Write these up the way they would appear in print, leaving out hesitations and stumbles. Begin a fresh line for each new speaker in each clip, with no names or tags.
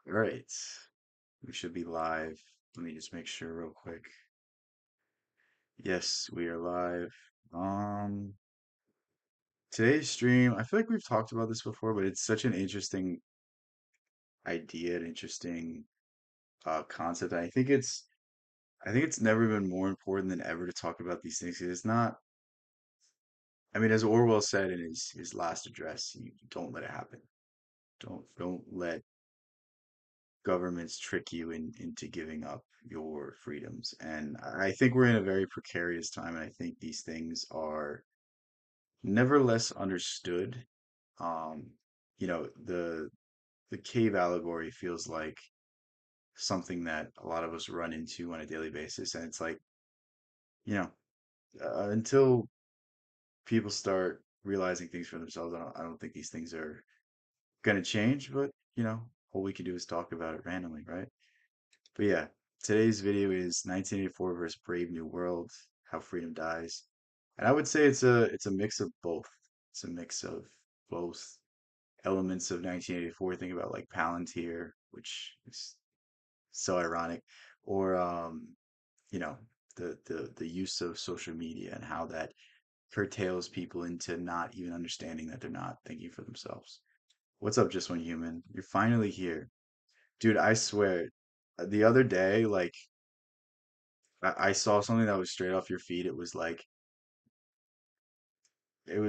All right, we should be live. Let me just make sure real quick. Yes, we are live. Um, Today's stream, I feel like we've talked about this before, but it's such an interesting idea, an interesting concept. I think it's never been more important than ever to talk about these things. It's not, I mean, as Orwell said in his last address, you don't let it happen. Don't let governments trick you into giving up your freedoms. And I think we're in a very precarious time, and I think these things are nevertheless understood. Um, the cave allegory feels like something that a lot of us run into on a daily basis, and it's like, you know, until people start realizing things for themselves, I don't think these things are gonna change. But all we can do is talk about it randomly, right? But yeah, today's video is 1984 versus Brave New World, How Freedom Dies. And I would say it's a mix of both. It's a mix of both elements of 1984. Think about like Palantir, which is so ironic, or you know, the use of social media and how that curtails people into not even understanding that they're not thinking for themselves. What's up, Just One Human? You're finally here. Dude, I swear, the other day, like I saw something that was straight off your feed. It was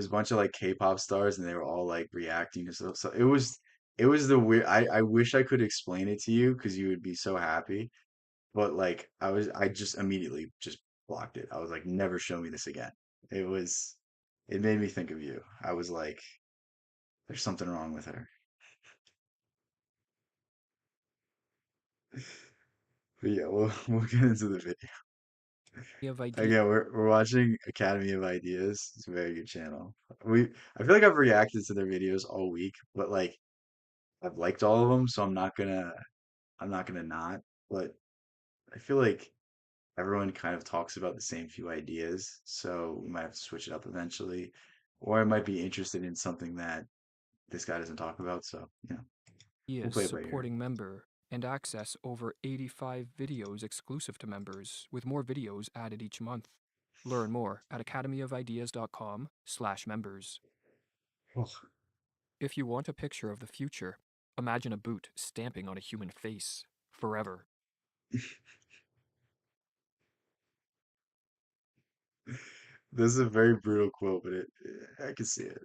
a bunch of like K-pop stars, and they were all like reacting to stuff. So it was the weird. I wish I could explain it to you because you would be so happy. But like I just immediately just blocked it. I was like, never show me this again. It made me think of you. I was like, there's something wrong with her. But yeah, we'll get into the video.
Of idea
Again, we're watching Academy of Ideas. It's a very good channel. We I feel like I've reacted to their videos all week, but like I've liked all of them, so I'm not gonna not. But I feel like everyone kind of talks about the same few ideas, so we might have to switch it up eventually. Or I might be interested in something that this guy doesn't talk about, so we'll
is
play it by ear.
supporting member and access over 85 videos exclusive to members, with more videos added each month. Learn more at academyofIdeas.com/members.
Oh,
If you want a picture of the future, imagine a boot stamping on a human face forever.
this is a very brutal quote, but I can see it.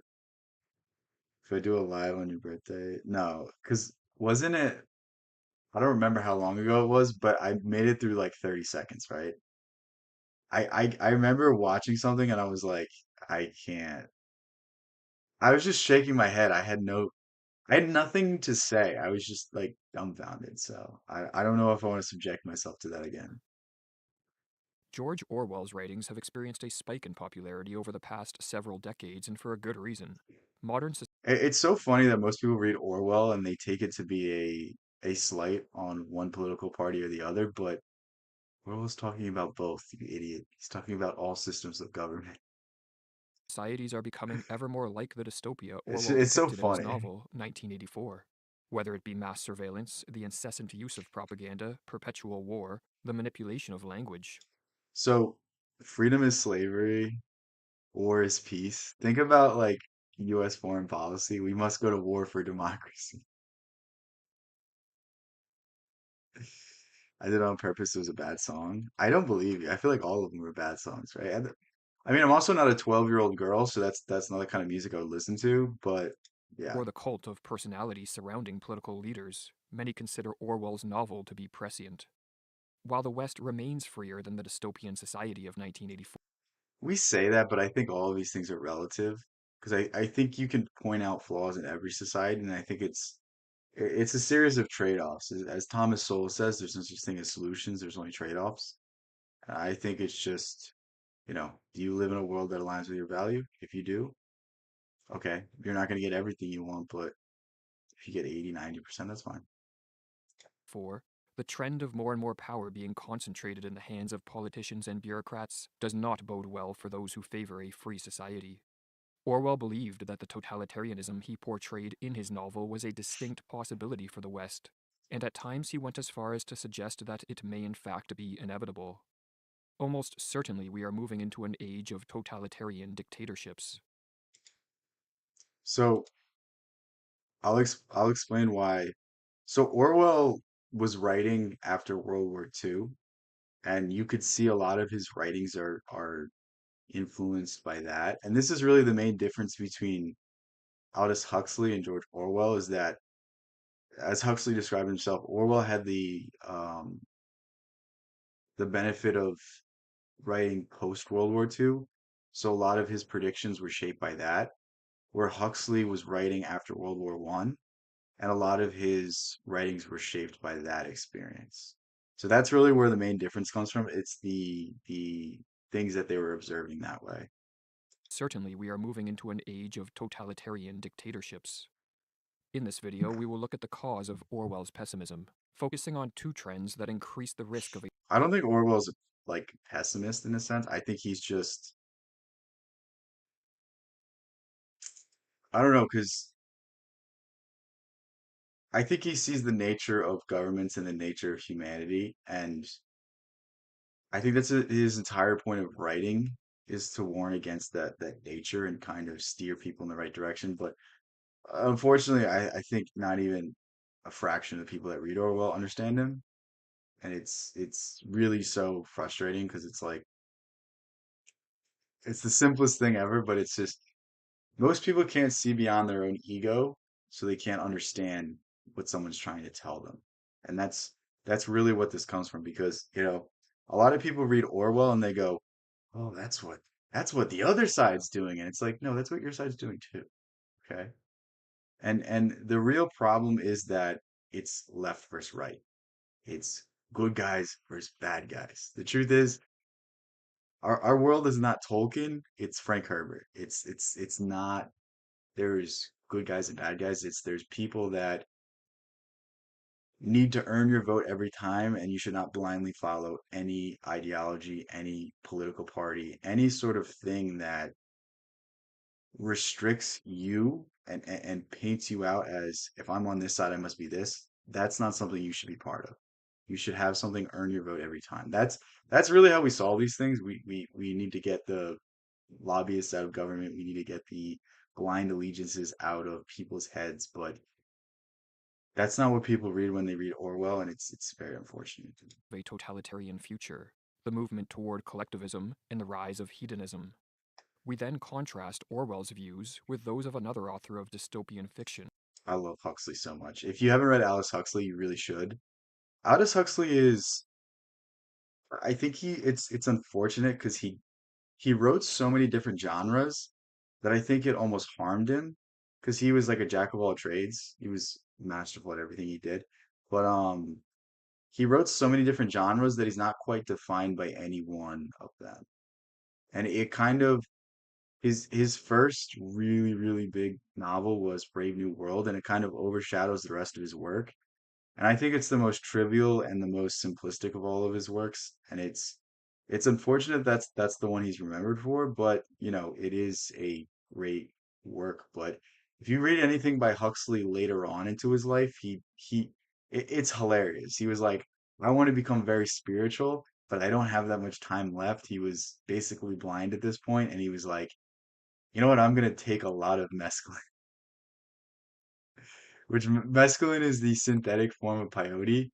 If I do a live on your birthday, no, because wasn't it? I don't remember how long ago it was, but I made it through like 30 seconds, right? I remember watching something and I was like, I can't. I was just shaking my head. I had nothing to say. I was just like dumbfounded. So I don't know if I want to subject myself to that again.
George Orwell's writings have experienced a spike in popularity over the past several decades, and for a good reason. Modern
It's so funny that most people read Orwell and they take it to be a slight on one political party or the other, but Orwell's talking about both, you idiot. He's talking about all systems of government.
societies are becoming ever more like the dystopia
It's
Orwell
it's so
depicted in his
funny.
novel, 1984. Whether it be mass surveillance, the incessant use of propaganda, perpetual war, the manipulation of language.
So freedom is slavery, war is peace. Think about like US foreign policy. We must go to war for democracy. I did it on purpose. It was a bad song. I don't believe you. I feel like all of them were bad songs, right? I mean, I'm also not a 12-year-old girl, so that's not the kind of music I would listen to. But yeah.
Or the cult of personality surrounding political leaders. Many consider Orwell's novel to be prescient. While the West remains freer than the dystopian society of 1984,
We say that, but I think all of these things are relative because I think you can point out flaws in every society, and I think it's a series of trade-offs. As Thomas Sowell says, there's no such thing as solutions, there's only trade-offs. I think it's just, do you live in a world that aligns with your value? If you do, okay, you're not going to get everything you want, but if you get 80, 90%, that's fine.
the trend of more and more power being concentrated in the hands of politicians and bureaucrats does not bode well for those who favor a free society. Orwell believed that the totalitarianism he portrayed in his novel was a distinct possibility for the West. and at times he went as far as to suggest that it may in fact be inevitable. Almost certainly, we are moving into an age of totalitarian dictatorships.
So I'll explain why. So Orwell was writing after World War II, and you could see a lot of his writings are influenced by that. And this is really the main difference between Aldous Huxley and George Orwell is that, as Huxley described himself, Orwell had the benefit of writing post World War II, so a lot of his predictions were shaped by that, where Huxley was writing after World War One, and a lot of his writings were shaped by that experience. So that's really where the main difference comes from. It's the things that they were observing that way.
Certainly, we are moving into an age of totalitarian dictatorships. In this video, we will look at the cause of Orwell's pessimism, focusing on two trends that increase the risk of a
I don't think Orwell's like pessimist in a sense. I think he's just I don't know because I think he sees the nature of governments and the nature of humanity, and I think that's his entire point of writing is to warn against that nature and kind of steer people in the right direction. But unfortunately, I think not even a fraction of the people that read Orwell understand him, and it's really so frustrating because it's like it's the simplest thing ever, but it's just most people can't see beyond their own ego, so they can't understand what someone's trying to tell them. And that's really what this comes from because, a lot of people read Orwell and they go, "Oh, that's what the other side's doing." And it's like, "No, that's what your side's doing too." Okay? And the real problem is that it's left versus right. It's good guys versus bad guys. The truth is, our world is not Tolkien, it's Frank Herbert. It's not there's good guys and bad guys. There's people that need to earn your vote every time, and you should not blindly follow any ideology, any political party, any sort of thing that restricts you and paints you out as if I'm on this side, I must be this. That's not something you should be part of. You should have something earn your vote every time. That's really how we solve these things. We need to get the lobbyists out of government. We need to get the blind allegiances out of people's heads. But that's not what people read when they read Orwell, and it's very unfortunate.
totalitarian future, the movement toward collectivism and the rise of hedonism. We then contrast Orwell's views with those of another author of dystopian fiction,
I love Huxley so much. If you haven't read Aldous Huxley, you really should. Aldous Huxley is, I think it's unfortunate because he wrote so many different genres that I think it almost harmed him because he was like a jack of all trades. He was masterful at everything he did, but he wrote so many different genres that he's not quite defined by any one of them, and it kind of his first really big novel was Brave New World, and it kind of overshadows the rest of his work. And I think it's the most trivial and the most simplistic of all of his works. And it's unfortunate that's the one he's remembered for, but it is a great work. But if you read anything by Huxley later on into his life, it's hilarious. He was like, I want to become very spiritual, but I don't have that much time left. He was basically blind at this point, and he was like, you know what? I'm gonna take a lot of mescaline, which mescaline is the synthetic form of peyote.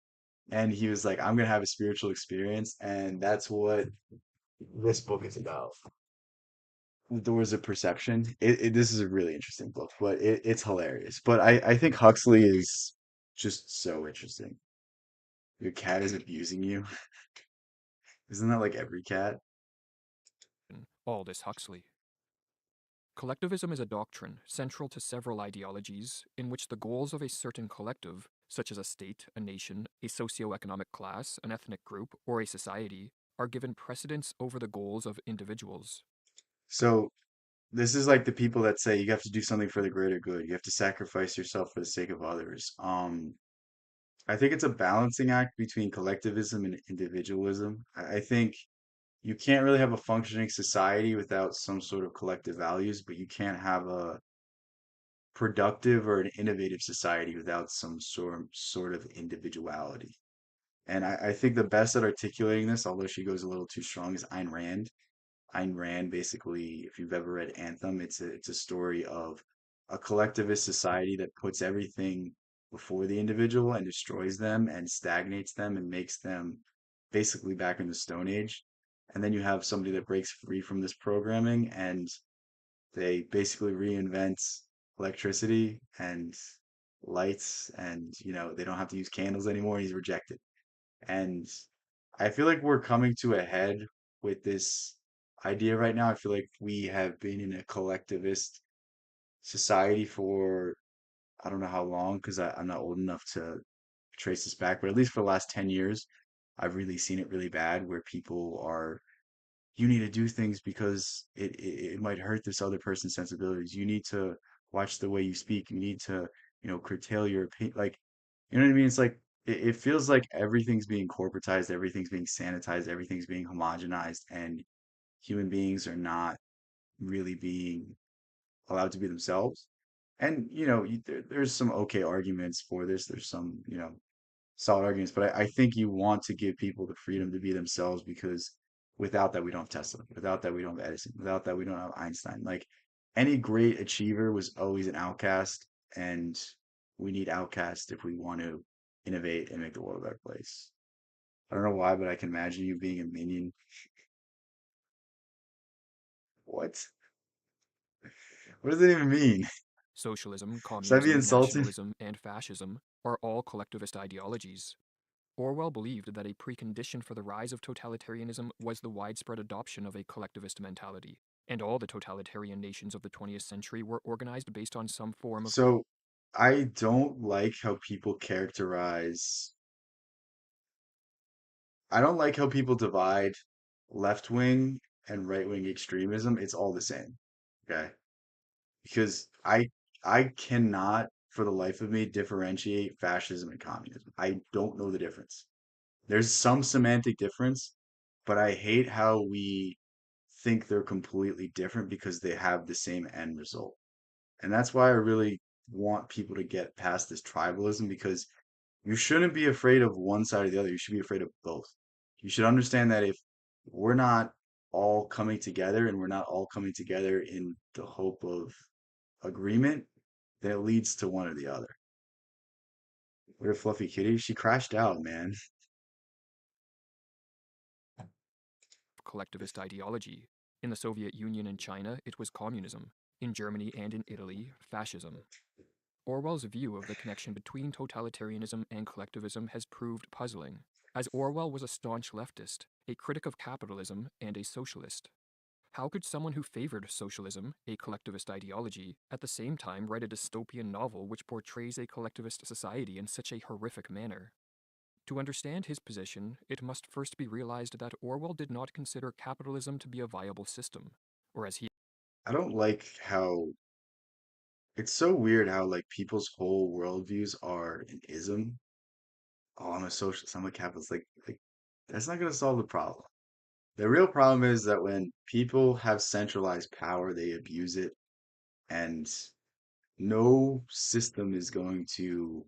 And he was like, I'm gonna have a spiritual experience, and that's what this book is about. The Doors of Perception. This is a really interesting book, but it's hilarious. But I think Huxley is just so interesting. Your cat is abusing you. Isn't that like every cat?
Aldous Huxley. Collectivism is a doctrine central to several ideologies in which the goals of a certain collective, such as a state, a nation, a socio-economic class, an ethnic group, or a society, are given precedence over the goals of individuals.
So this is like the people that say you have to do something for the greater good. You have to sacrifice yourself for the sake of others. I think it's a balancing act between collectivism and individualism. I think you can't really have a functioning society without some sort of collective values, but you can't have a productive or an innovative society without some sort of individuality. And I think the best at articulating this, although she goes a little too strong, is Ayn Rand. Ayn Rand basically, if you've ever read Anthem, it's a story of a collectivist society that puts everything before the individual and destroys them and stagnates them and makes them basically back in the Stone Age. And then you have somebody that breaks free from this programming and they basically reinvent electricity and lights and they don't have to use candles anymore. He's rejected. And I feel like we're coming to a head with this idea right now. I feel like we have been in a collectivist society for I don't know how long because I'm not old enough to trace this back, but at least for the last 10 years, I've really seen it really bad where people are you need to do things because it might hurt this other person's sensibilities. You need to watch the way you speak. You need to, curtail your opinion. Like, you know what I mean? It's like it feels like everything's being corporatized, everything's being sanitized, everything's being homogenized, and human beings are not really being allowed to be themselves. And there's some okay arguments for this. There's some solid arguments, but I think you want to give people the freedom to be themselves because without that we don't have Tesla. Without that we don't have Edison. Without that we don't have Einstein. Like any great achiever was always an outcast, and we need outcasts if we want to innovate and make the world a better place. I don't know why, but I can imagine you being a minion. What? What does it even mean?
Socialism,
Should I be
communism,
insulted?
nationalism, and fascism are all collectivist ideologies. Orwell believed that a precondition for the rise of totalitarianism was the widespread adoption of a collectivist mentality, and all the totalitarian nations of the 20th century were organized based on some form of
So I don't like how people characterize I don't like how people divide left wing and right wing extremism. It's all the same. Okay. Because I cannot for the life of me differentiate fascism and communism. I don't know the difference. There's some semantic difference, but I hate how we think they're completely different because they have the same end result. And that's why I really want people to get past this tribalism because you shouldn't be afraid of one side or the other. You should be afraid of both. You should understand that if we're not all coming together and we're not all coming together in the hope of agreement, then it leads to one or the other. What a fluffy kitty. She crashed out, man.
collectivist ideology. In the Soviet Union and China, it was communism. In Germany and in Italy, fascism. Orwell's view of the connection between totalitarianism and collectivism has proved puzzling, as Orwell was a staunch leftist, a critic of capitalism, and a socialist. How could someone who favored socialism, a collectivist ideology, at the same time write a dystopian novel which portrays a collectivist society in such a horrific manner? To understand his position, it must first be realized that Orwell did not consider capitalism to be a viable system, or as he
I don't like how it's so weird how like people's whole worldviews are an ism. Oh, I'm a socialist, I'm a capitalist. Like that's not gonna solve the problem. The real problem is that when people have centralized power, they abuse it, and no system is going to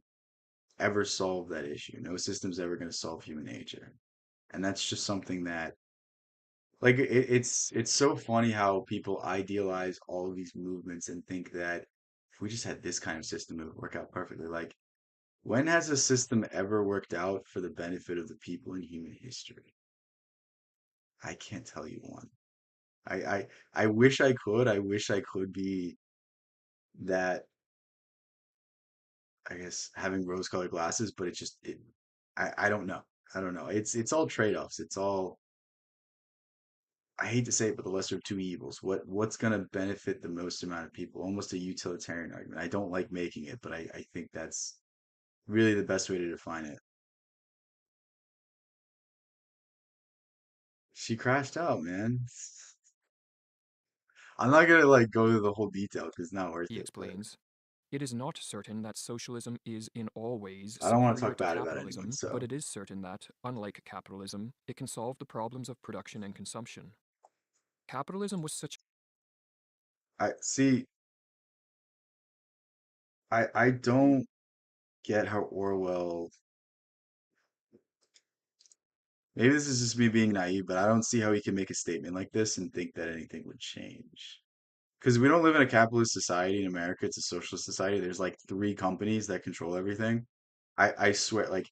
ever solve that issue. No system's ever going to solve human nature. And that's just something that like it's so funny how people idealize all of these movements and think that if we just had this kind of system, it would work out perfectly. Like, when has a system ever worked out for the benefit of the people in human history? I can't tell you one. I I I wish I could. I wish I could be that, I guess, having rose-colored glasses, but I don't know. I don't know. It's all trade-offs. It's all I hate to say it, but the lesser of two evils. What's gonna benefit the most amount of people? Almost a utilitarian argument. I don't like making it, but I think that's really the best way to define it. She crashed out, man. I'm not gonna like go through the whole detail because it's not worth it, but
explains, it is not certain that socialism is in all ways
I don't want to
superior
talk
to
bad about anyone,
capitalism, but
so
it is certain that, unlike capitalism, it can solve the problems of production and consumption. Capitalism was such
I see I don't get how Orwell. Maybe this is just me being naive, but I don't see how he can make a statement like this and think that anything would change. Because we don't live in a capitalist society in America, it's a socialist society. There's like three companies that control everything. I swear, like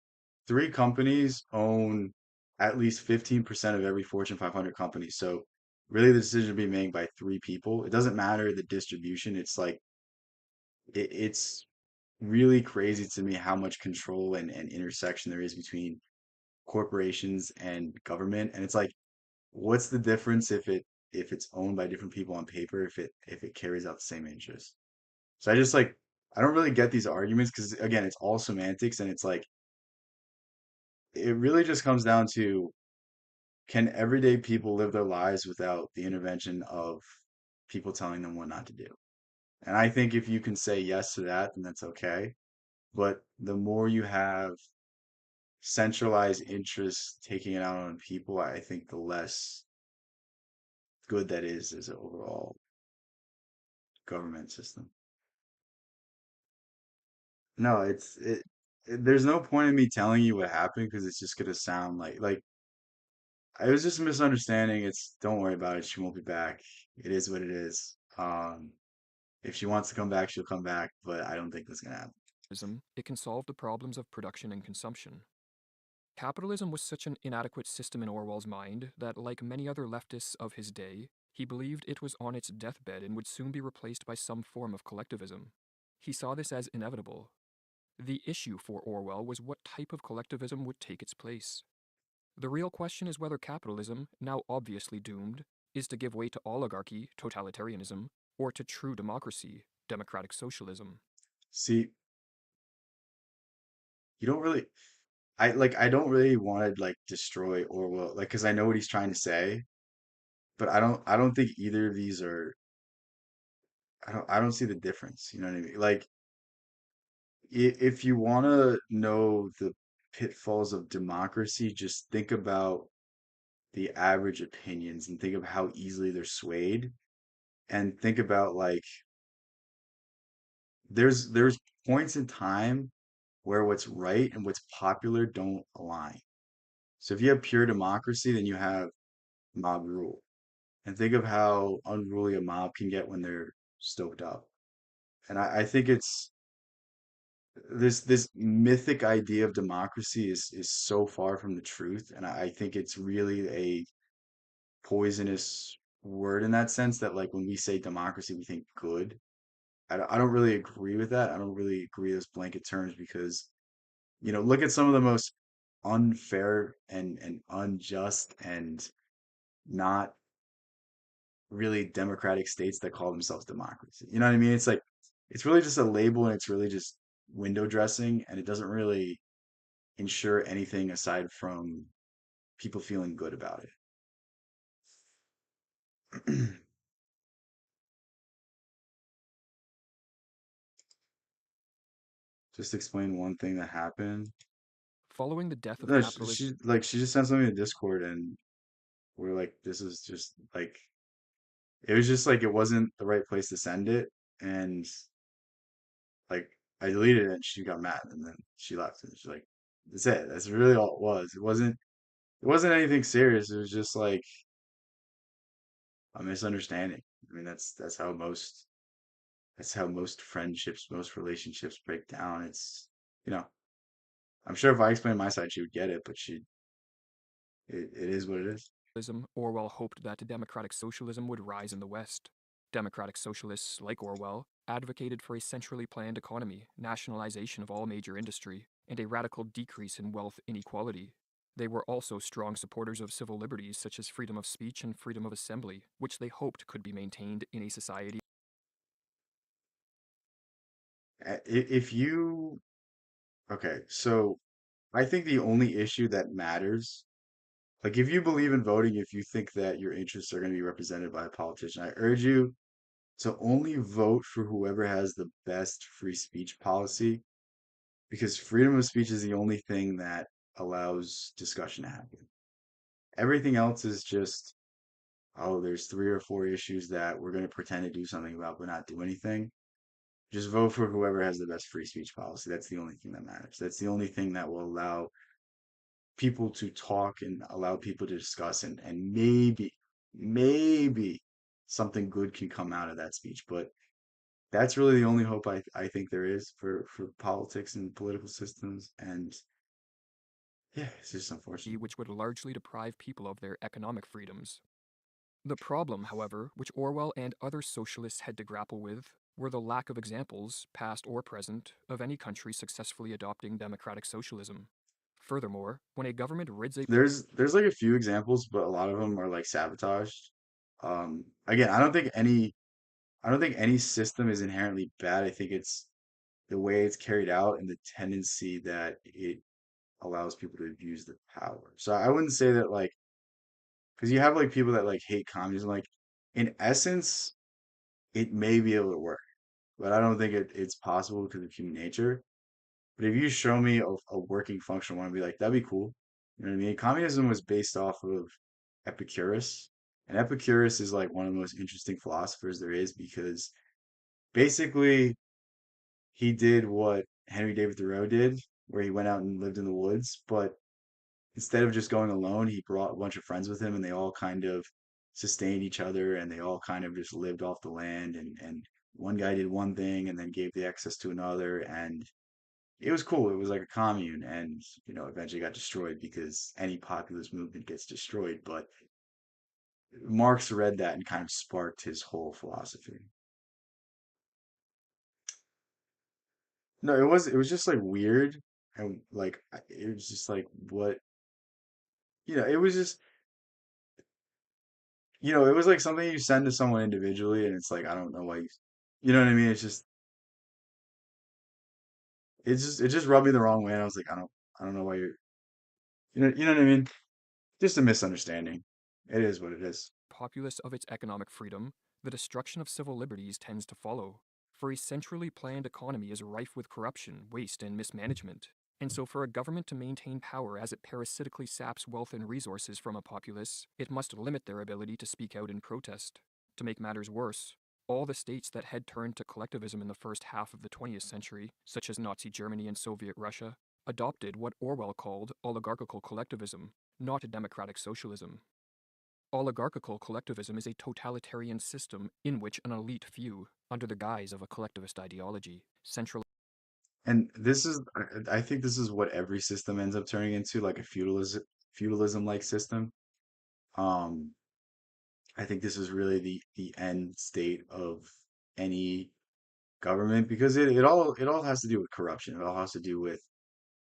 three companies own at least 15% of every Fortune 500 company. So really the decision being made by three people. It doesn't matter the distribution. It's like it's really crazy to me how much control and intersection there is between corporations and government. And it's like, what's the difference if it's owned by different people on paper, if it carries out the same interest? So I just like I don't really get these arguments because again, it's all semantics and it's like it really just comes down to can everyday people live their lives without the intervention of people telling them what not to do? And I think if you can say yes to that, then that's okay. But the more you have centralized interests taking it out on people, I think the less good that is as an overall government system. No, there's no point in me telling you what happened because it's just gonna sound like it was just a misunderstanding. It's don't worry about it. She won't be back. It is what it is. If she wants to come back, she'll come back, but I don't think that's gonna happen.
It can solve the problems of production and consumption. Capitalism was such an inadequate system in Orwell's mind that, like many other leftists of his day, he believed it was on its deathbed and would soon be replaced by some form of collectivism. He saw this as inevitable. The issue for Orwell was what type of collectivism would take its place. The real question is whether capitalism, now obviously doomed, is to give way to oligarchy, totalitarianism, or to true democracy, democratic socialism.
See, you don't really I don't really want to like destroy Orwell like because I know what he's trying to say, but I don't think either of these are I don't see the difference. You know what I mean? Like if you want to know the pitfalls of democracy, just think about the average opinions and think of how easily they're swayed and think about like there's points in time where what's right and what's popular don't align. So if you have pure democracy, then you have mob rule. And think of how unruly a mob can get when they're stoked up. And I think it's this mythic idea of democracy is so far from the truth. And I think it's really a poisonous word in that sense that like when we say democracy, we think good. I don't really agree with that. I don't really agree with those blanket terms because, you know, look at some of the most unfair and unjust and not really democratic states that call themselves democracy. You know what I mean? It's like it's really just a label and it's really just window dressing and it doesn't really ensure anything aside from people feeling good about it. Just explain one thing that happened.
Following the death of
No,
capitalism,
she just sent something to Discord and we're like, this is just like it was just like it wasn't the right place to send it and like I deleted it and she got mad and then she left and she's like, that's it. That's really all it was. It wasn't anything serious. It was just like a misunderstanding. I mean, that's how most friendships, most relationships break down. It's you know, I'm sure if I explained my side, she would get it, but it is what it is.
Orwell hoped that democratic socialism would rise in the West. Democratic socialists, like Orwell, advocated for a centrally planned economy, nationalization of all major industry, and a radical decrease in wealth inequality. They were also strong supporters of civil liberties such as freedom of speech and freedom of assembly, which they hoped could be maintained in a society.
If you okay, so I think the only issue that matters, like if you believe in voting, if you think that your interests are going to be represented by a politician, I urge you to only vote for whoever has the best free speech policy because freedom of speech is the only thing that allows discussion to happen. Everything else is just, oh, there's three or four issues that we're going to pretend to do something about, but not do anything. Just vote for whoever has the best free speech policy. That's the only thing that matters. That's the only thing that will allow people to talk and allow people to discuss, and maybe something good can come out of that speech. But that's really the only hope I think there is for politics and political systems. And yeah, it's just unfortunate.
which would largely deprive people of their economic freedoms. The problem, however, which Orwell and other socialists had to grapple with, were the lack of examples, past or present, of any country successfully adopting democratic socialism. Furthermore, when a government rids a
There's like a few examples, but a lot of them are like sabotaged. Again, I don't think any system is inherently bad. I think it's the way it's carried out and the tendency that it allows people to abuse the power. So I wouldn't say that like because you have like people that like hate communism. Like in essence, it may be able to work, but I don't think it's possible because of human nature. But if you show me a working functional one, I'd be like, that'd be cool. You know what I mean? Communism was based off of Epicurus, and Epicurus is like one of the most interesting philosophers there is because basically he did what Henry David Thoreau did, where he went out and lived in the woods, but instead of just going alone, he brought a bunch of friends with him, and they all kind of sustained each other, and they all kind of just lived off the land, and one guy did one thing and then gave the excess to another, and it was cool. It was like a commune, and eventually got destroyed because any populist movement gets destroyed. But Marx read that and kind of sparked his whole philosophy. No, it was just like weird, and like it was just like what it was just it was like something you send to someone individually, and it's like I don't know why you know what I mean? It just rubbed me the wrong way, and I was like I don't know why you know what I mean? Just a misunderstanding. It is what it is.
populace of its economic freedom, the destruction of civil liberties tends to follow. For a centrally planned economy is rife with corruption, waste, and mismanagement. And so, for a government to maintain power as it parasitically saps wealth and resources from a populace, it must limit their ability to speak out in protest. To make matters worse, all the states that had turned to collectivism in the first half of the 20th century, such as Nazi Germany and Soviet Russia, adopted what Orwell called oligarchical collectivism, not democratic socialism. Oligarchical collectivism is a totalitarian system in which an elite few, under the guise of a collectivist ideology, centralize
And I think this is what every system ends up turning into, like a feudalism like system. Um, I think this is really the end state of any government because it all has to do with corruption. It all has to do with,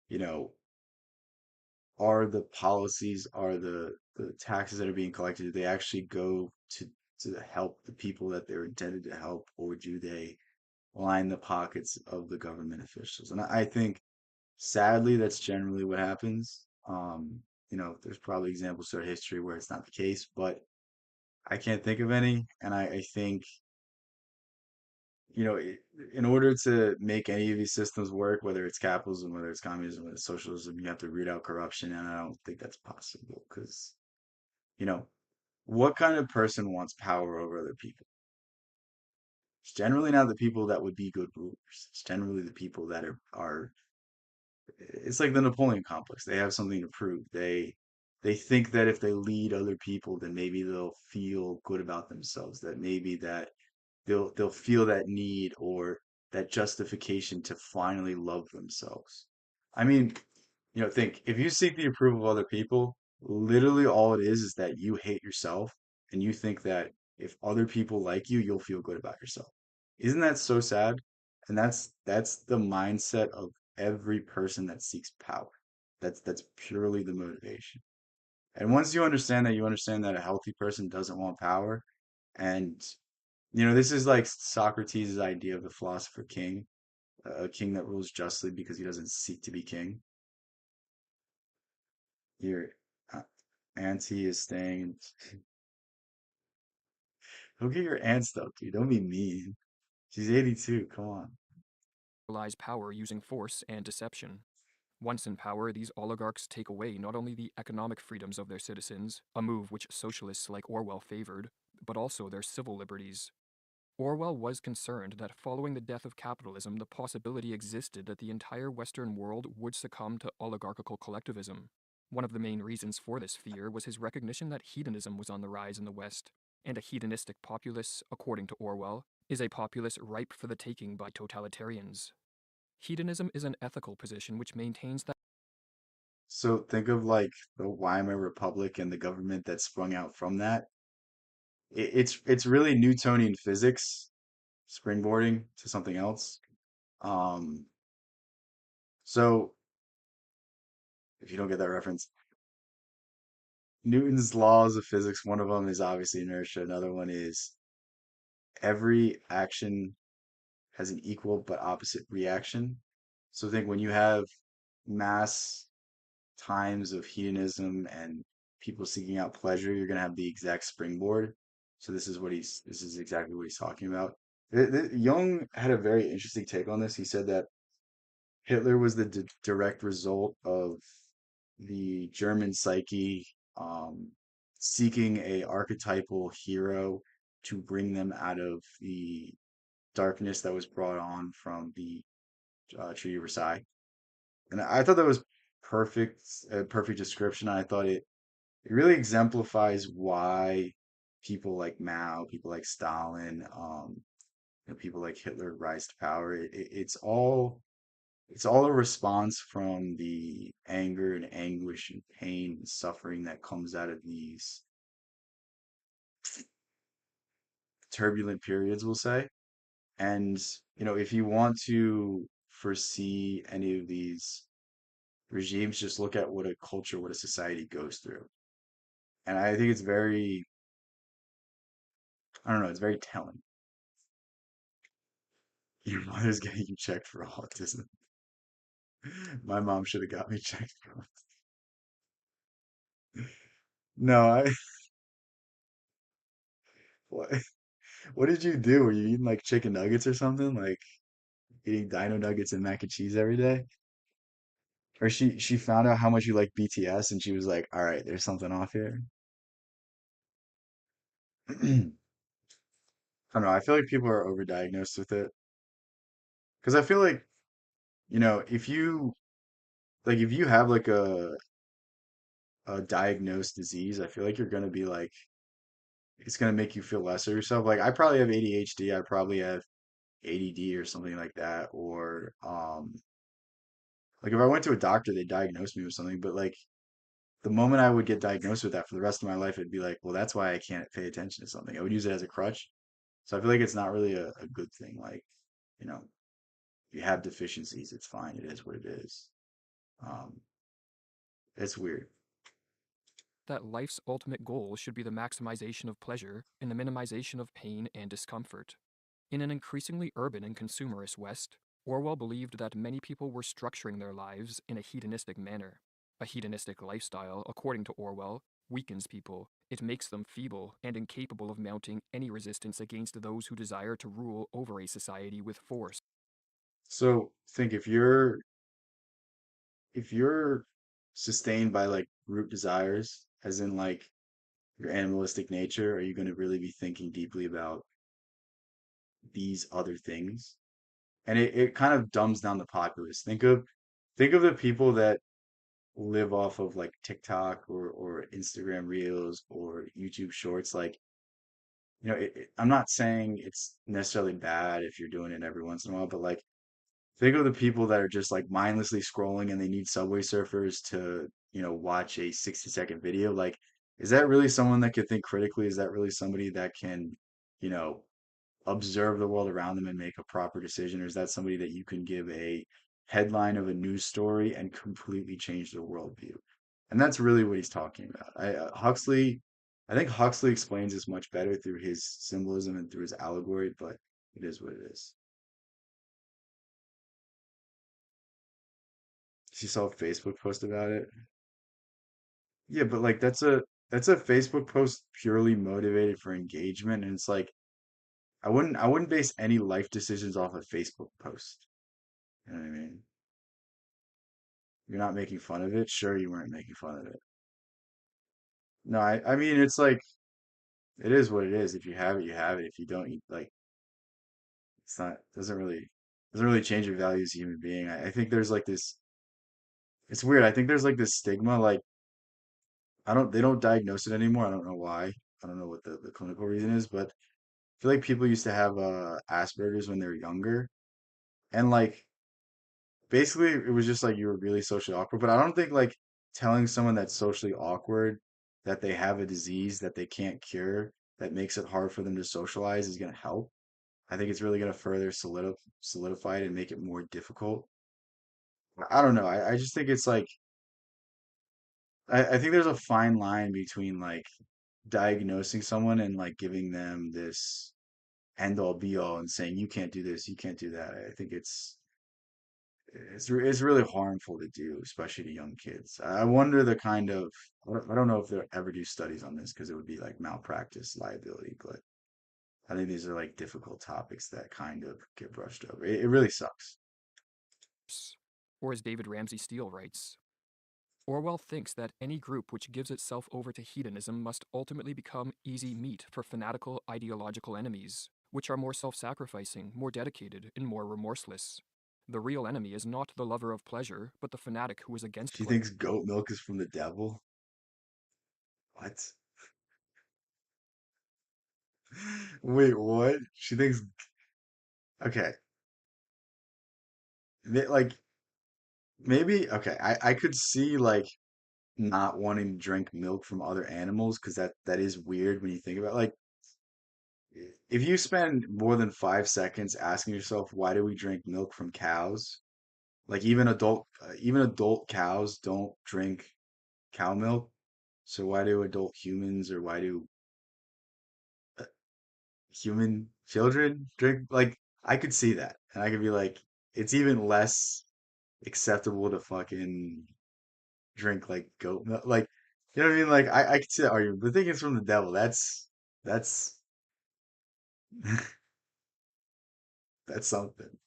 you know, are the policies, are the taxes that are being collected, do they actually go to help the people that they're intended to help, or do they line the pockets of the government officials? And I think sadly, that's generally what happens. There's probably examples throughout history where it's not the case, but I can't think of any. And I think, in order to make any of these systems work, whether it's capitalism, whether it's communism, whether it's socialism, you have to root out corruption. And I don't think that's possible because, you know, what kind of person wants power over other people? It's generally not the people that would be good rulers. It's generally the people that are it's like the Napoleon complex. They have something to prove. They think that if they lead other people, then maybe they'll feel good about themselves. That maybe that they'll feel that need or that justification to finally love themselves. I mean, think if you seek the approval of other people, literally all it is that you hate yourself and you think that if other people like you, you'll feel good about yourself. Isn't that so sad? And that's the mindset of every person that seeks power. That's purely the motivation. And once you understand that a healthy person doesn't want power, and this is like Socrates' idea of the philosopher king, a king that rules justly because he doesn't seek to be king. Your uh, auntie is staying. Go get your aunt stuff, dude. Don't be mean. She's 82. Come on.
power using force and deception. Once in power, these oligarchs take away not only the economic freedoms of their citizens, a move which socialists like Orwell favored, but also their civil liberties. Orwell was concerned that following the death of capitalism, the possibility existed that the entire Western world would succumb to oligarchical collectivism. One of the main reasons for this fear was his recognition that hedonism was on the rise in the West, and a hedonistic populace, according to Orwell, is a populace ripe for the taking by totalitarians. Hedonism is an ethical position which maintains that
So think of like the Weimar Republic and the government that sprung out from that. It's really Newtonian physics springboarding to something else. Um, so if you don't get that reference, Newton's laws of physics, one of them is obviously inertia. Another one is every action has an equal but opposite reaction. So think when you have mass times of hedonism and people seeking out pleasure, you're going to have the exact springboard. So this is exactly what he's talking about. Jung had a very interesting take on this. He said that Hitler was the direct result of the German psyche seeking a archetypal hero to bring them out of the darkness that was brought on from the Treaty of Versailles. And I thought that was perfect, a perfect description. I thought it really exemplifies why people like Mao, people like Stalin, people like Hitler rise to power. It's all a response from the anger and anguish and pain and suffering that comes out of these turbulent periods, we'll say. And, if you want to foresee any of these regimes, just look at what a culture, what a society goes through. And I think it's very, I don't know, it's very telling. Your mother's getting you checked for autism. My mom should have got me checked for No, what, what did you do? Were you eating like chicken nuggets or something? Like eating dino nuggets and mac and cheese every day? Or she found out how much you like BTS and she was like, all right, there's something off here. I don't know. I feel like people are overdiagnosed with it. Because I feel like, if if you have like a diagnosed disease, I feel like you're gonna be like it's gonna make you feel less of yourself. Like I probably have ADHD, I probably have ADD or something like that, or like if I went to a doctor, they diagnosed me with something, but like the moment I would get diagnosed with that for the rest of my life, it'd be like, well, that's why I can't pay attention to something. I would use it as a crutch. So I feel like it's not really a good thing. Like, you know, if you have deficiencies, it's fine. It is what it is. Um, it's weird.
that life's ultimate goal should be the maximization of pleasure and the minimization of pain and discomfort. In an increasingly urban and consumerist West, Orwell believed that many people were structuring their lives in a hedonistic manner. A hedonistic lifestyle, according to Orwell, weakens people. It makes them feeble and incapable of mounting any resistance against those who desire to rule over a society with force.
So think if you're sustained by like root desires, as in like your animalistic nature, are you going to really be thinking deeply about these other things? And it kind of dumbs down the populace. Think of the people that live off of like TikTok or Instagram Reels or YouTube Shorts. Like, I'm not saying it's necessarily bad if you're doing it every once in a while, but like think of the people that are just like mindlessly scrolling and they need Subway Surfers to, watch a 60-second video. Like, is that really someone that can think critically? Is that really somebody that can, you know, observe the world around them and make a proper decision? Or is that somebody that you can give a headline of a news story and completely change their worldview? And that's really what he's talking about. I think Huxley explains this much better through his symbolism and through his allegory, but it is what it is. She saw a Facebook post about it. Yeah, but like that's a Facebook post purely motivated for engagement, and it's like I wouldn't base any life decisions off a Facebook post. You know what I mean? You're not making fun of it. Sure, you weren't making fun of it. No, I mean it's like it is what it is. If you have it, you have it. If you don't, you like. it's not doesn't really change your value as a human being. I think there's like this. It's weird. I think there's like this stigma. Like I don't they don't diagnose it anymore. I don't know why. I don't know what the clinical reason is, but I feel like people used to have Asperger's when they were younger, and like basically it was just like you were really socially awkward. But I don't think like telling someone that's socially awkward that they have a disease that they can't cure that makes it hard for them to socialize is going to help. I think it's really going to further solidify it and make it more difficult. I don't know. I just think it's like I think there's a fine line between like diagnosing someone and like giving them this end all be all and saying you can't do this, you can't do that. I think it's really harmful to do, especially to young kids. I wonder the kind of I don't know if they'll ever do studies on this because it would be like malpractice liability, but I think these are like difficult topics that kind of get brushed over. It really sucks.
Or as David Ramsey Steele writes, Orwell thinks that any group which gives itself over to hedonism must ultimately become easy meat for fanatical ideological enemies, which are more self sacrificing, more dedicated, and more remorseless. The real enemy is not the lover of pleasure, but the fanatic who is against
She
pleasure.
thinks goat milk is from the devil. What? Wait, what? She thinks okay. Like maybe okay. I could see like not wanting to drink milk from other animals because that is weird when you think about like if you spend more than 5 seconds asking yourself why do we drink milk from cows? Like even adult cows don't drink cow milk. So why do adult humans or why do uh, human children drink? Like I could see that, and I could be like, it's even less acceptable to fucking drink like goat milk. Like you know what I mean? Like I could see that argument. The thing is from the devil. That's that's something.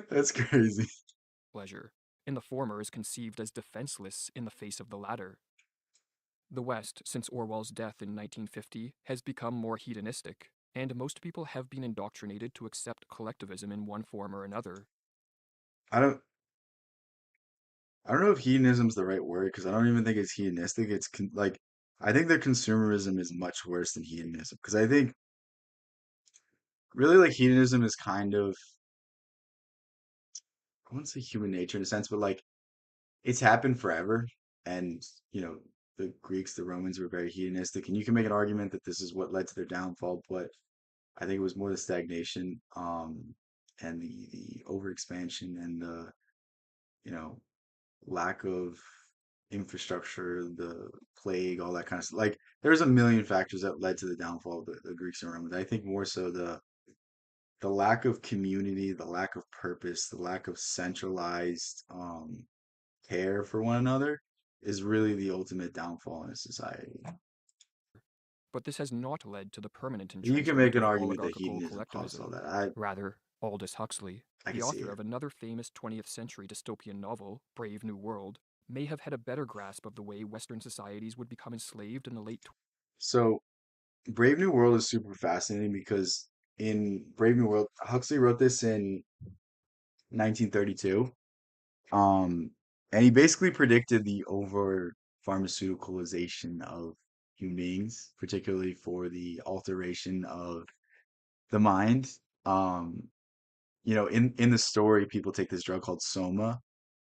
That's crazy.
And the former is conceived as defenseless in the face of the latter. The West, since Orwell's death in 1950, has become more hedonistic, and most people have been indoctrinated to accept collectivism in one form or another.
I don't I don't know if hedonism is the right word because I don't even think it's hedonistic. Like I think that consumerism is much worse than hedonism because I think really like hedonism is kind of I wouldn't say human nature in a sense, but like it's happened forever. And you know the Greeks, the Romans were very hedonistic, and you can make an argument that this is what led to their downfall. But I think it was more the stagnation, and the overexpansion and the you know lack of infrastructure, the plague, all that kind of stuff. Like there's a million factors that led to the downfall of the Greeks and Romans. I think more so the lack of community, the lack of purpose, the lack of centralized care for one another is really the ultimate downfall in a society.
But this has not led to the permanent
You can make
entrenchment
an
of
argument that
oligarchical
hedonism caused all
collectivism.
that.
Rather, Aldous Huxley,
I
the
can see
author
it.
of another famous 20th century dystopian novel, Brave New World, may have had a better grasp of the way Western societies would become enslaved in the late
So Brave New World is super fascinating because in Brave New World, Huxley wrote this in 1932. Um, and he basically predicted the over pharmaceuticalization of human beings, particularly for the alteration of the mind. Um, in the story, people take this drug called Soma,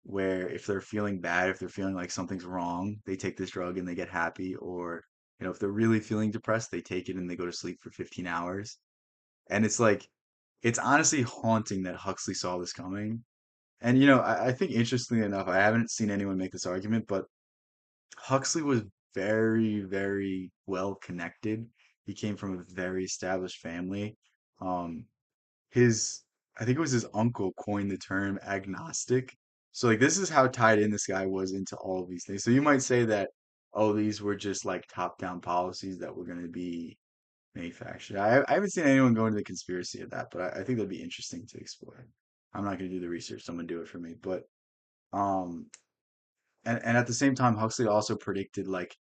where if they're feeling bad, if they're feeling like something's wrong, they take this drug and they get happy. Or, if they're really feeling depressed, they take it and they go to sleep for 15 hours. And it's like, it's honestly haunting that Huxley saw this coming. And I think interestingly enough, I haven't seen anyone make this argument, but Huxley was very, very well connected. He came from a very established family. Um, his, I think it was his uncle coined the term agnostic. So like this is how tied in this guy was into all of these things. So you might say that, oh, these were just like top-down policies that were going to be manufactured. I haven't seen anyone go into the conspiracy of that, but I think that'd be interesting to explore. I'm not going to do the research. Someone do it for me. But um, and at the same time, Huxley also predicted like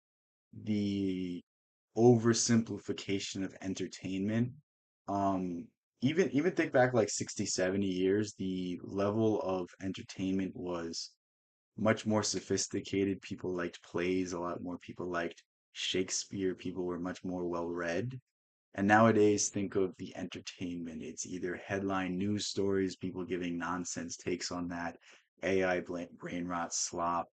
the oversimplification of entertainment. Um, even think back like 60, 70 years, the level of entertainment was much more sophisticated. People liked plays a lot more. People liked Shakespeare. People were much more well read. And nowadays, think of the entertainment. It's either headline news stories, people giving nonsense takes on that, AI brain rot slop.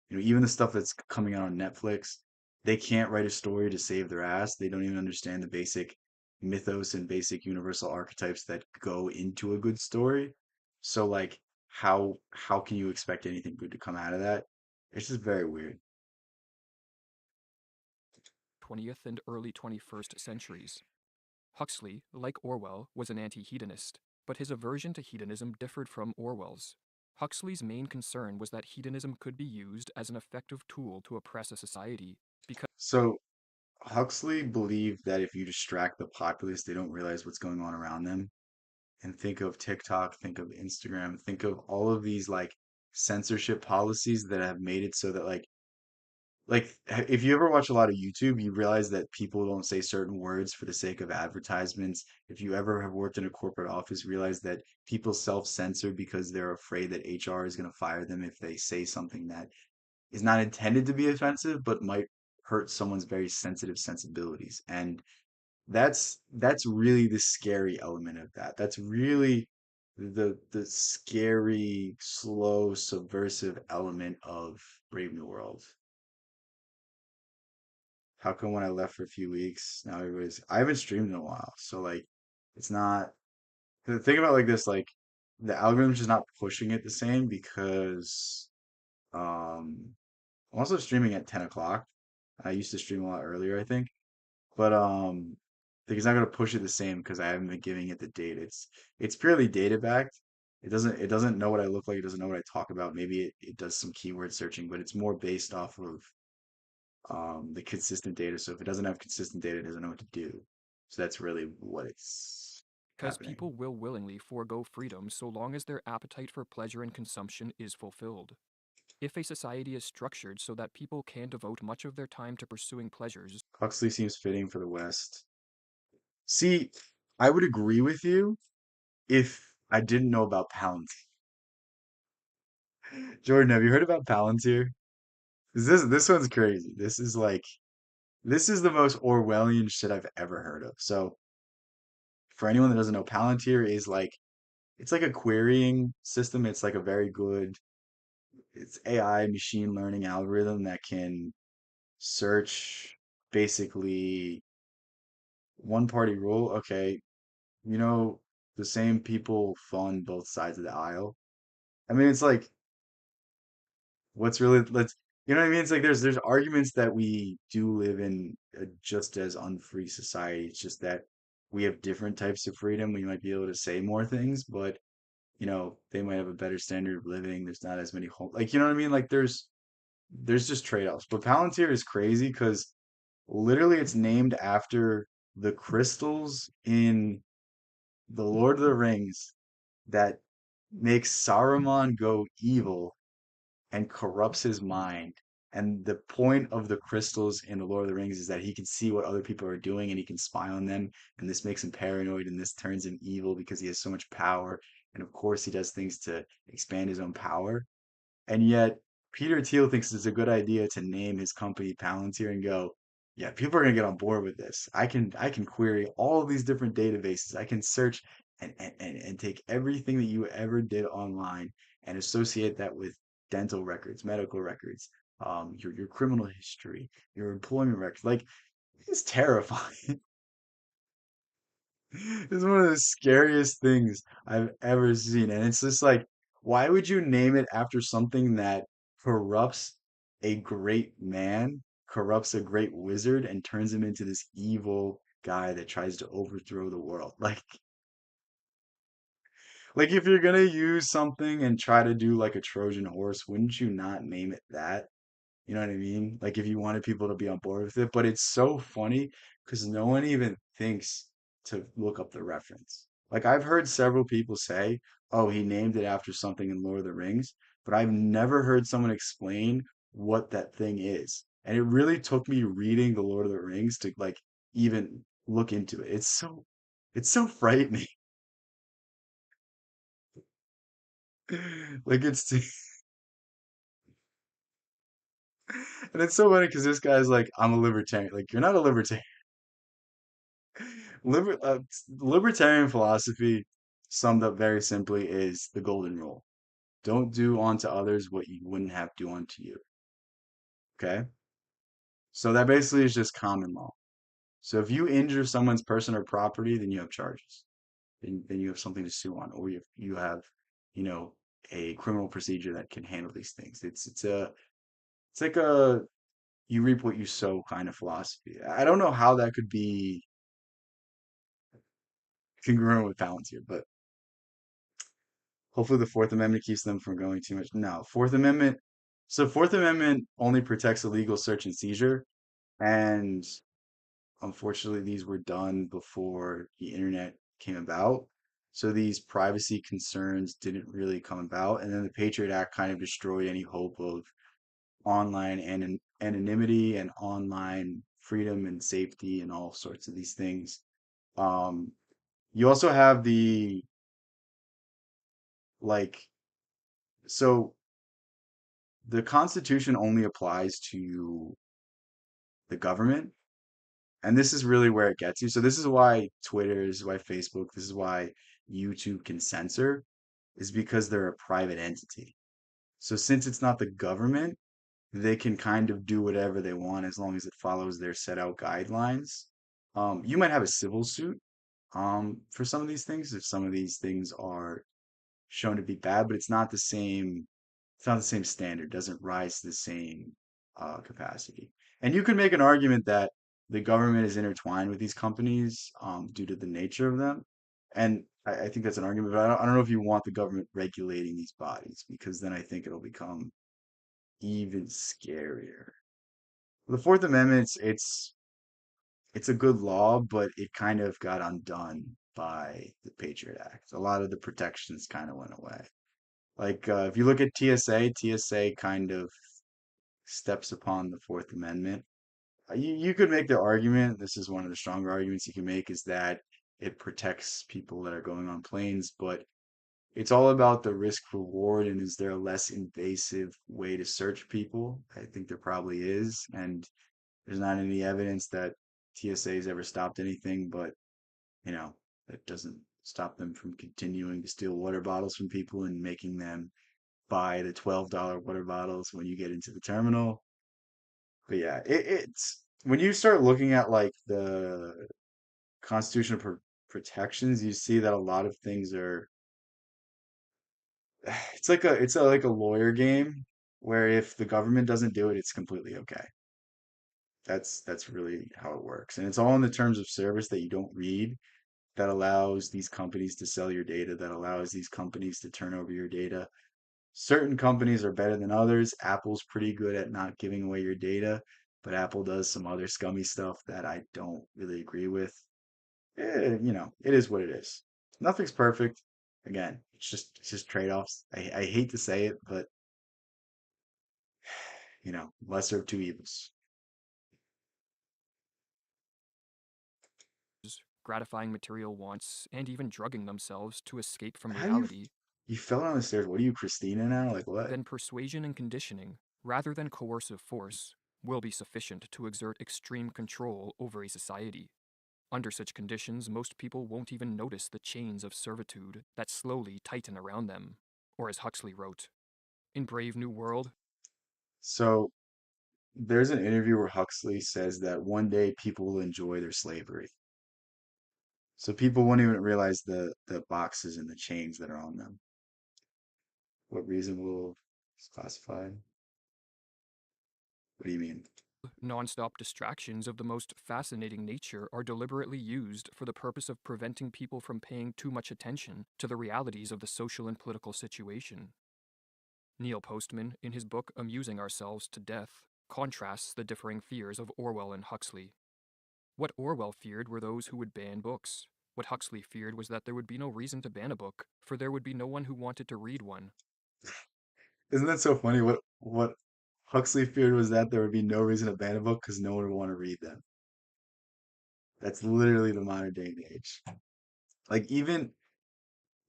Even the stuff that's coming out on Netflix, they can't write a story to save their ass. They don't even understand the basic mythos and basic universal archetypes that go into a good story. So like, how can you expect anything good to come out of that? It's just very weird.
20th and early 21st centuries. Huxley, like Orwell, was an anti hedonist, but his aversion to hedonism differed from Orwell's. Huxley's main concern was that hedonism could be used as an effective tool to oppress a society, because
So Huxley believed that if you distract the populace, they don't realize what's going on around them. And think of TikTok, think of Instagram, think of all of these like censorship policies that have made it so that if you ever watch a lot of YouTube, you realize that people don't say certain words for the sake of advertisements. If you ever have worked in a corporate office, realize that people self-censor because they're afraid that HR is going to fire them if they say something that is not intended to be offensive, but might hurt someone's very sensitive sensibilities. And that's really the scary element of that. That's really the scary, slow, subversive element of Brave New World. How come when I left for a few weeks, now everybody's I haven't streamed in a while. So like it's not the thing about like this, like the algorithm's just not pushing it the same because I'm also streaming at 10 o'clock. I used to stream a lot earlier, I think. But I think it's not gonna push it the same because I haven't been giving it the data. It's purely data backed. It doesn't know what I look like. It doesn't know what I talk about. Maybe it does some keyword searching, but it's more based off of the consistent data. So if it doesn't have consistent data, it doesn't know what to do. So that's really what it's happening.
people will willingly forego freedom so long as their appetite for pleasure and consumption is fulfilled. If a society is structured so that people can devote much of their time to pursuing pleasures,
Huxley seems fitting for the West. See, I would agree with you if I didn't know about Palantir. Jordan, have you heard about Palantir? This one's crazy. This is the most Orwellian shit I've ever heard of. So for anyone that doesn't know, Palantir is like it's like a querying system. It's like a very good it's AI machine learning algorithm that can search basically one party rule. Okay, you know the same people fund both sides of the aisle. I mean, it's like what's really let's you know what I mean? It's like there's arguments that we do live in a just as unfree society. It's just that we have different types of freedom. We might be able to say more things, but they might have a better standard of living. There's not as many you know what I mean? Like there's just trade-offs. But Palantir is crazy because literally it's named after the crystals in the Lord of the Rings that makes Saruman go evil and corrupts his mind. And the point of the crystals in the Lord of the Rings is that he can see what other people are doing and he can spy on them. And this makes him paranoid and this turns him evil because he has so much power. And of course, he does things to expand his own power. And yet, Peter Thiel thinks it's a good idea to name his company Palantir and go, yeah, people are gonna get on board with this. I can query all of these different databases. I can search and take everything that you ever did online and associate that with dental records, medical records, your criminal history, your employment records. Like it's terrifying. It's one of the scariest things I've ever seen. And it's just like, why would you name it after something that corrupts a great man, corrupts a great wizard, and turns him into this evil guy that tries to overthrow the world? Like if you're gonna use something and try to do like a Trojan horse, wouldn't you not name it that? You know what I mean? Like if you wanted people to be on board with it, but it's so funny because no one even thinks to look up the reference. Like I've heard several people say, "Oh, he named it after something in Lord of the Rings," but I've never heard someone explain what that thing is. And it really took me reading The Lord of the Rings to like even look into it. It's so frightening. Like it's and it's so funny because this guy's like, I'm a libertarian. Like, you're not a libertarian. Libertarian philosophy, summed up very simply, is the golden rule. Don't do unto others what you wouldn't have do unto you. Okay? So that basically is just common law. So if you injure someone's person or property, then you have charges. Then you have something to sue on, or you have, you know, a criminal procedure that can handle these things. It's like a you reap what you sow kind of philosophy. I don't know how that could be congruent with Palantir, but hopefully the Fourth Amendment keeps them from going too much. No, Fourth Amendment. So Fourth Amendment only protects illegal search and seizure, and unfortunately, these were done before the internet came about. So these privacy concerns didn't really come about, and then the Patriot Act kind of destroyed any hope of online anonymity and online freedom and safety and all sorts of these things. Um, you also have the like so the Constitution only applies to the government, and this is really where it gets you. So this is why Twitter, this is why Facebook, this is why YouTube can censor, is because they're a private entity. So since it's not the government, they can kind of do whatever they want as long as it follows their set out guidelines. You might have a civil suit for some of these things if some of these things are shown to be bad, but it's not the same standard, doesn't rise to the same capacity. And you can make an argument that the government is intertwined with these companies due to the nature of them. And I think that's an argument, but I don't know if you want the government regulating these bodies because then I think it'll become even scarier. The Fourth Amendment, it's a good law, but it kind of got undone by the Patriot Act. A lot of the protections kind of went away. Like if you look at TSA kind of steps upon the Fourth Amendment. You could make the argument, this is one of the stronger arguments you can make, is that it protects people that are going on planes, but it's all about the risk reward and is there a less invasive way to search people? I think there probably is, and there's not any evidence that TSA has ever stopped anything, but you know, that doesn't stop them from continuing to steal water bottles from people and making them buy the $12 water bottles when you get into the terminal. But yeah, it's when you start looking at like the constitutional protections, you see that a lot of things are. It's like a lawyer game where if the government doesn't do it, it's completely okay. That's really how it works, and it's all in the terms of service that you don't read that allows these companies to sell your data, that allows these companies to turn over your data. Certain companies are better than others. Apple's pretty good at not giving away your data, but Apple does some other scummy stuff that I don't really agree with. You know, it is what it is. Nothing's perfect. Again, it's just trade-offs. I hate to say it, but you know, lesser of two evils.
Gratifying material wants, and even drugging themselves to escape from
How you
reality,
you fell down the stairs? What are you, Christina now? Like what?
then persuasion and conditioning, rather than coercive force, will be sufficient to exert extreme control over a society. Under such conditions, most people won't even notice the chains of servitude that slowly tighten around them. Or as Huxley wrote, in Brave New World,
So there's an interview where Huxley says that one day people will enjoy their slavery. So people won't even realize the boxes and the chains that are on them. What reasonable is classified? What do you mean?
non-stop distractions of the most fascinating nature are deliberately used for the purpose of preventing people from paying too much attention to the realities of the social and political situation. Neil Postman, in his book Amusing Ourselves to Death, contrasts the differing fears of Orwell and Huxley. What Orwell feared were those who would ban books. What Huxley feared was that there would be no reason to ban a book, for there would be no one who wanted to read one.
Isn't that so funny? What Huxley feared was that there would be no reason to ban a book because no one would want to read them. That's literally the modern day and age. Like even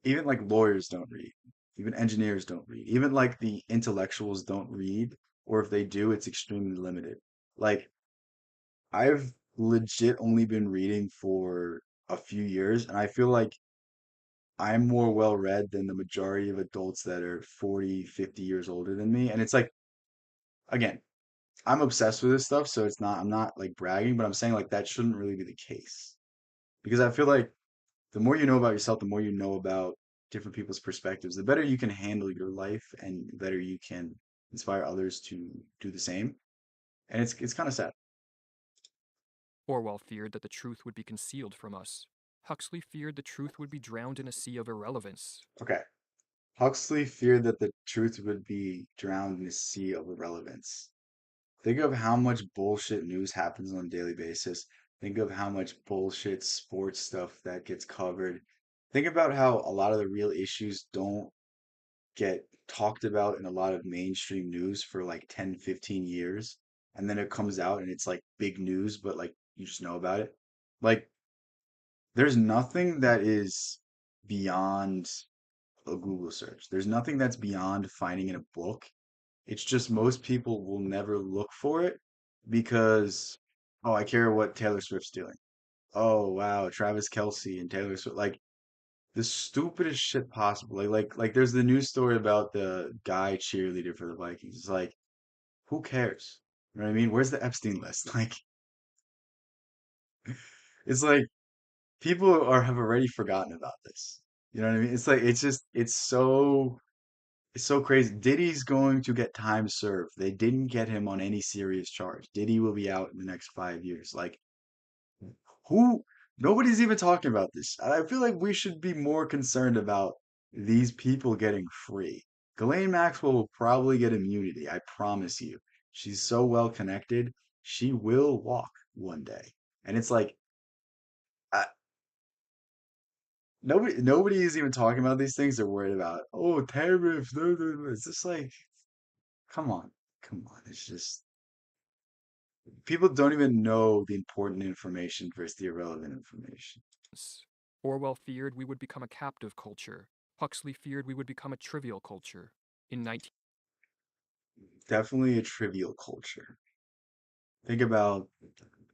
like lawyers don't read, even engineers don't read, even like the intellectuals don't read, or if they do, it's extremely limited. Like I've legit only been reading for a few years, and I feel like I'm more well read than the majority of adults that are 40, 50 years older than me. And it's like, again, I'm obsessed with this stuff, so I'm not like bragging, but I'm saying like that shouldn't really be the case. Because I feel like the more you know about yourself, the more you know about different people's perspectives, the better you can handle your life and the better you can inspire others to do the same. And it's kind of sad.
Orwell feared that the truth would be concealed from us. Huxley feared the truth would be drowned in a sea of irrelevance.
Okay. Huxley feared that the truth would be drowned in a sea of irrelevance. Think of how much bullshit news happens on a daily basis. Think of how much bullshit sports stuff that gets covered. Think about how a lot of the real issues don't get talked about in a lot of mainstream news for like 10, 15 years. And then it comes out and it's like big news, but like you just know about it. Like there's nothing that is beyond a Google search. There's nothing that's beyond finding in a book. It's just most people will never look for it because, oh, I care what Taylor Swift's doing. Oh, wow, Travis Kelce and Taylor Swift. Like the stupidest shit possible. Like there's the news story about the guy cheerleader for the Vikings. It's like, who cares? You know what I mean? Where's the Epstein list? Like, it's like people are have already forgotten about this. You know what I mean? It's like it's so crazy. Diddy's going to get time served. They didn't get him on any serious charge. Diddy will be out in the next 5 years. Like who? Nobody's even talking about this. I feel like we should be more concerned about these people getting free. Ghislaine Maxwell will probably get immunity. I promise you. She's so well connected. She will walk one day. And it's like I, nobody is even talking about these things. They're worried about, oh, tariffs. It's just like, come on, come on. It's just people don't even know the important information versus the irrelevant information.
Orwell feared we would become a captive culture. Huxley feared we would become a trivial culture. In 19
Definitely a trivial culture. Think about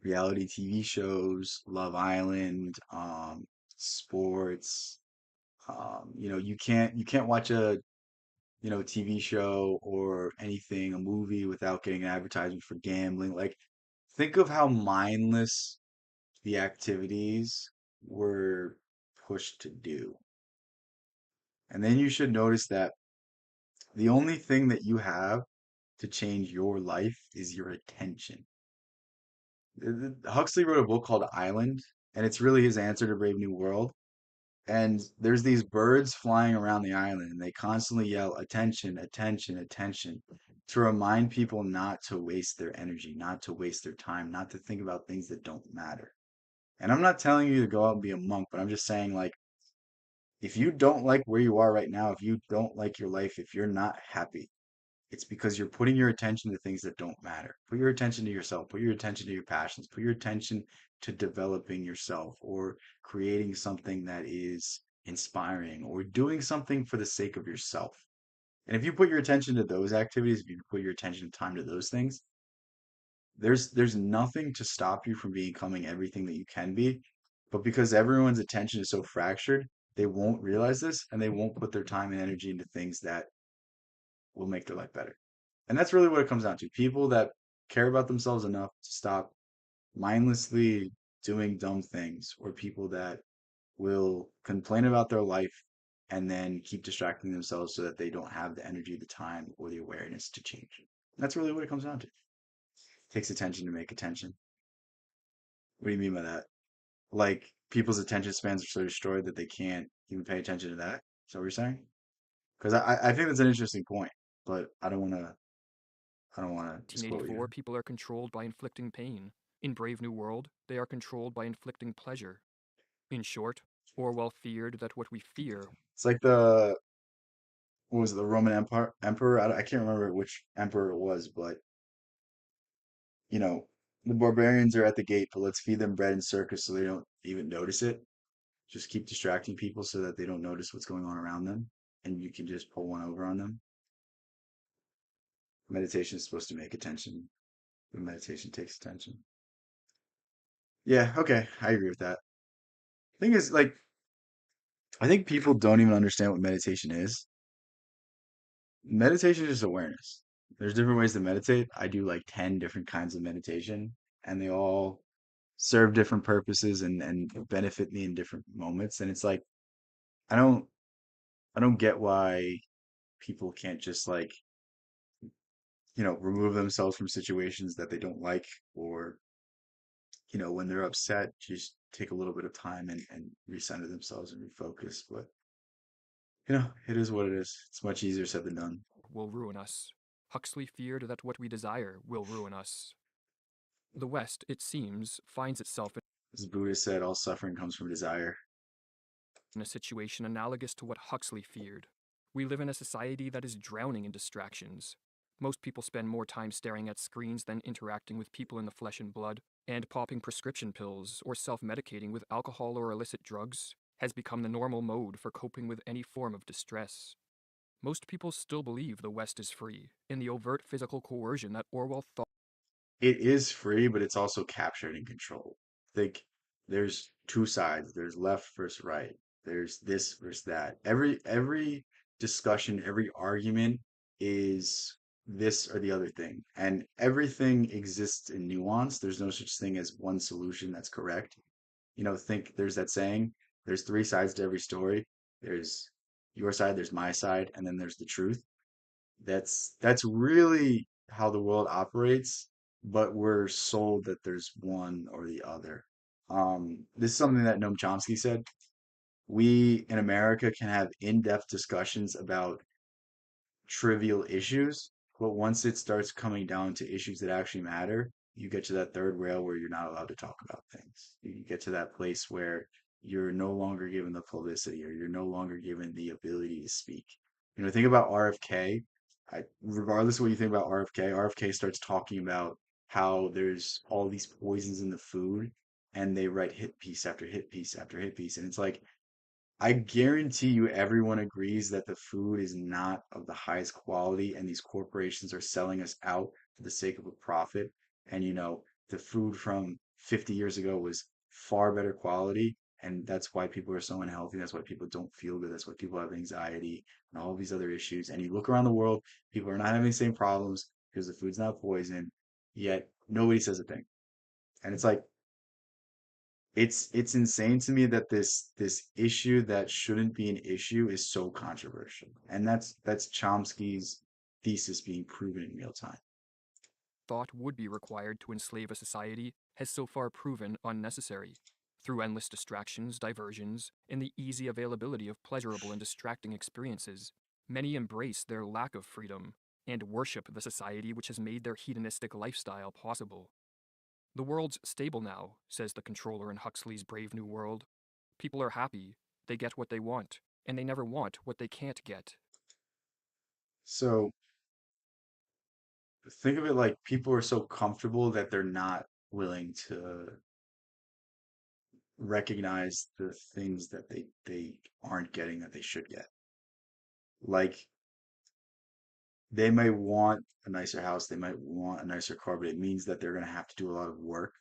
reality TV shows, Love Island, sports. You can't watch a TV show or anything, a movie without getting an advertisement for gambling. Like, think of how mindless the activities were pushed to do. And then you should notice that the only thing that you have to change your life is your attention. Huxley wrote a book called Island, and it's really his answer to Brave New World. And there's these birds flying around the island, and they constantly yell, attention, attention, attention, to remind people not to waste their energy, not to waste their time, not to think about things that don't matter. And I'm not telling you to go out and be a monk, but I'm just saying, like, if you don't like where you are right now, if you don't like your life, if you're not happy, it's because you're putting your attention to things that don't matter. Put your attention to yourself, put your attention to your passions, put your attention to developing yourself or creating something that is inspiring or doing something for the sake of yourself. And if you put your attention to those activities, if you put your attention and time to those things, there's nothing to stop you from becoming everything that you can be. But because everyone's attention is so fractured, they won't realize this and they won't put their time and energy into things that will make their life better. And that's really what it comes down to. People that care about themselves enough to stop mindlessly doing dumb things, or people that will complain about their life and then keep distracting themselves so that they don't have the energy, the time, or the awareness to change. That's really what it comes down to. It takes attention to make attention. What do you mean by that? Like people's attention spans are so destroyed that they can't even pay attention to that. Is that what you're saying? Because I think that's an interesting point, but I don't want to misquote you.
1984, people are controlled by inflicting pain. In Brave New World, they are controlled by inflicting pleasure. In short, Orwell feared that what we fear
It's like the what was it, the Roman Empire emperor? I can't remember which emperor it was, but you know, the barbarians are at the gate, but let's feed them bread and circus so they don't even notice it. Just keep distracting people so that they don't notice what's going on around them, and you can just pull one over on them. Meditation is supposed to make attention, but meditation takes attention. Yeah, okay, I agree with that. Thing is, like, I think people don't even understand what meditation is. Meditation is just awareness. There's different ways to meditate. I do like 10 different kinds of meditation, and they all serve different purposes and benefit me in different moments. And it's like, I don't I don't get why people can't just like, remove themselves from situations that they don't like, or, when they're upset, just take a little bit of time and recenter themselves and refocus. But, it is what it is. It's much easier said than done.
Will ruin us. Huxley feared that what we desire will ruin us. The West, it seems, finds itself
As Buddha said, all suffering comes from desire.
in a situation analogous to what Huxley feared. We live in a society that is drowning in distractions. Most people spend more time staring at screens than interacting with people in the flesh and blood, and popping prescription pills or self medicating with alcohol or illicit drugs has become the normal mode for coping with any form of distress. Most people still believe the West is free, in the overt physical coercion that Orwell thought.
It is free, but it's also captured and controlled. Think there's two sides. There's left versus right. There's this versus that. Every discussion, every argument is this or the other thing. And everything exists in nuance. There's no such thing as one solution that's correct. Think there's that saying, there's three sides to every story. There's your side, there's my side, and then there's the truth. That's really how the world operates, but we're sold that there's one or the other. This is something that Noam Chomsky said. We in America can have in-depth discussions about trivial issues, but once it starts coming down to issues that actually matter, you get to that third rail where you're not allowed to talk about things. You get to that place where you're no longer given the publicity, or you're no longer given the ability to speak. Think about RFK. Regardless of what you think about RFK, RFK starts talking about how there's all these poisons in the food, and they write hit piece after hit piece after hit piece. And it's like, I guarantee you everyone agrees that the food is not of the highest quality, and these corporations are selling us out for the sake of a profit. And the food from 50 years ago was far better quality, and that's why people are so unhealthy. That's why people don't feel good. That's why people have anxiety and all these other issues. And you look around the world, people are not having the same problems because the food's not poison, yet nobody says a thing. And it's like, it's insane to me that this issue that shouldn't be an issue is so controversial. And that's Chomsky's thesis being proven in real time.
Thought would be required to enslave a society has so far proven unnecessary. Through endless distractions, diversions, and the easy availability of pleasurable and distracting experiences, many embrace their lack of freedom and worship the society which has made their hedonistic lifestyle possible. The world's stable now, says the controller in Huxley's Brave New World. People are happy, they get what they want, and they never want what they can't get.
So think of it like people are so comfortable that they're not willing to recognize the things that they aren't getting that they should get. Like, they might want a nicer house, they might want a nicer car, but it means that they're going to have to do a lot of work.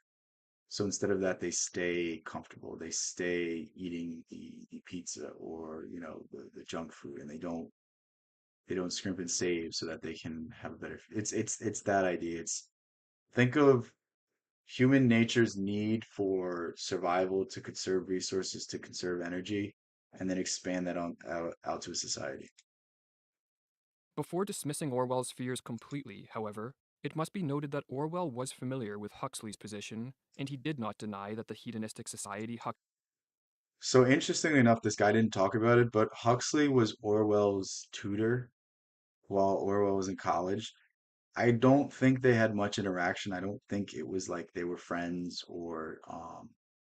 So instead of that, they stay comfortable. They stay eating the pizza, or the junk food, and they don't scrimp and save so that they can have a better. It's that idea. It's Think of human nature's need for survival, to conserve resources, to conserve energy, and then expand that on out to a society.
Before dismissing Orwell's fears completely, however, it must be noted that Orwell was familiar with Huxley's position, and he did not deny that the hedonistic society
So interestingly enough, this guy didn't talk about it, but Huxley was Orwell's tutor while Orwell was in college. I don't think they had much interaction. I don't think it was like they were friends or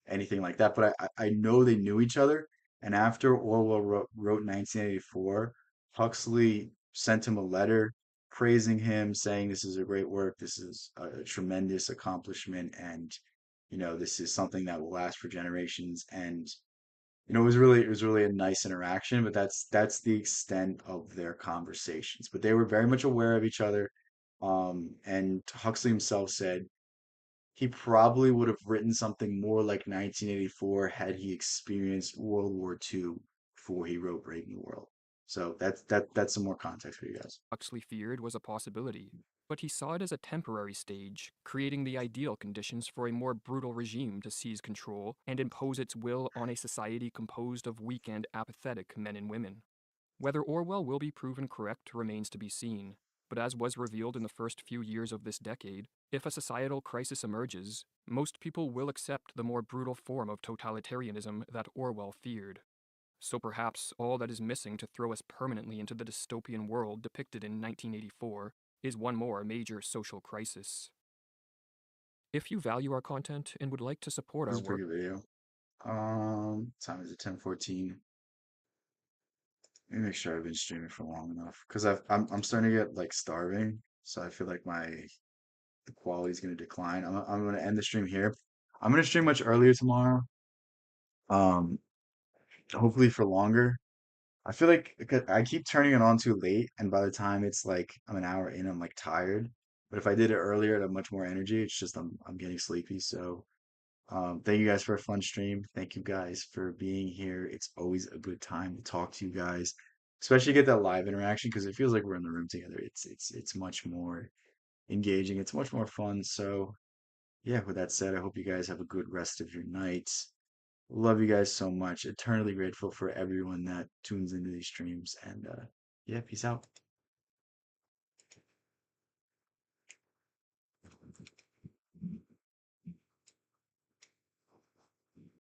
anything like that. But I know they knew each other. And after Orwell wrote 1984, Huxley sent him a letter praising him, saying this is a great work, this is a tremendous accomplishment, and this is something that will last for generations. And it was really a nice interaction, but that's the extent of their conversations. But they were very much aware of each other. And Huxley himself said he probably would have written something more like 1984 had he experienced World War II before he wrote Brave New World. So that's some more context for you guys.
Huxley feared was a possibility, but he saw it as a temporary stage, creating the ideal conditions for a more brutal regime to seize control and impose its will on a society composed of weak and apathetic men and women. Whether Orwell will be proven correct remains to be seen, but as was revealed in the first few years of this decade, if a societal crisis emerges, most people will accept the more brutal form of totalitarianism that Orwell feared. So perhaps all that is missing to throw us permanently into the dystopian world depicted in 1984 is one more major social crisis. If you value our content and would like to support
This
our
is a pretty
work,
good video. Time is it 10:14? Let me make sure I've been streaming for long enough because I'm starting to get like starving, so I feel like my the quality is going to decline. I'm going to end the stream here. I'm going to stream much earlier tomorrow. Um, Hopefully for longer. I feel like because I keep turning it on too late, and by the time it's like I'm an hour in, I'm like tired. But if I did it earlier, I'd have much more energy. It's just I'm getting sleepy. So thank you guys for a fun stream. Thank you guys for being here. It's always a good time to talk to you guys, especially get that live interaction because it feels like we're in the room together. It's much more engaging. It's much more fun. So yeah, with that said, I hope you guys have a good rest of your night. Love you guys so much. Eternally grateful for everyone that tunes into these streams. And yeah, peace out.